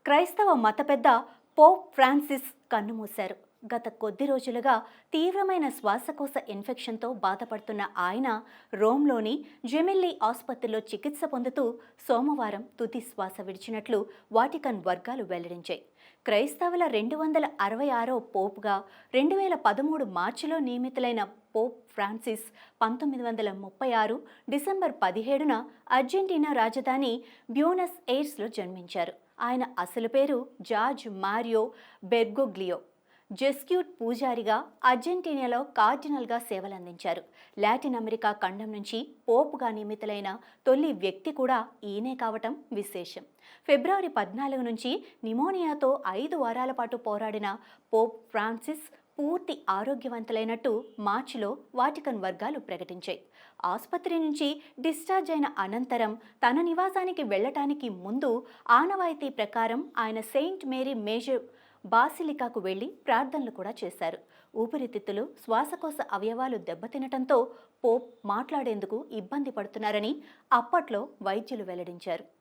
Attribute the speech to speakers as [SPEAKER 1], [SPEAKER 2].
[SPEAKER 1] క్రైస్తవ మత పెద్ద పోప్ ఫ్రాన్సిస్ కన్నుమూశారు. గత కొద్ది రోజులుగా తీవ్రమైన శ్వాసకోశ ఇన్ఫెక్షన్తో బాధపడుతున్న ఆయన రోమ్లోని జెమిల్లీ ఆసుపత్రిలో చికిత్స పొందుతూ సోమవారం తుది శ్వాస విడిచినట్లు వాటికన్ వర్గాలు వెల్లడించాయి. క్రైస్తవుల 266వ పోప్గా 2013 మార్చిలో నియమితులైన పోప్ ఫ్రాన్సిస్ 1936 డిసెంబర్ 17న అర్జెంటీనా రాజధాని బ్యూనస్ ఎయిర్స్లో జన్మించారు. ఆయన అసలు పేరు జార్జ్ మారియో బెర్గోగ్లియో. జెస్క్యూట్ పూజారిగా అర్జెంటీనాలో కార్డినల్గా సేవలందించారు. లాటిన్ అమెరికా ఖండం నుంచి పోప్గా నియమితులైన తొలి వ్యక్తి కూడా ఈయనే కావటం విశేషం. ఫిబ్రవరి 14 నుంచి నిమోనియాతో 5 వారాల పాటు పోరాడిన పోప్ ఫ్రాన్సిస్ పూర్తి ఆరోగ్యవంతులైనట్టు మార్చిలో వాటికన్ వర్గాలు ప్రకటించాయి. ఆసుపత్రి నుంచి డిశ్చార్జ్ అయిన అనంతరం తన నివాసానికి వెళ్లటానికి ముందు ఆనవాయితీ ప్రకారం ఆయన సెయింట్ మేరీ మేజర్ బాసిలికాకు వెళ్లి ప్రార్థనలు కూడా చేశారు. ఊపిరితిత్తులు, శ్వాసకోశ అవయవాలు దెబ్బతినటంతో పోప్ మాట్లాడేందుకు ఇబ్బంది పడుతున్నారని అప్పట్లో వైద్యులు వెల్లడించారు.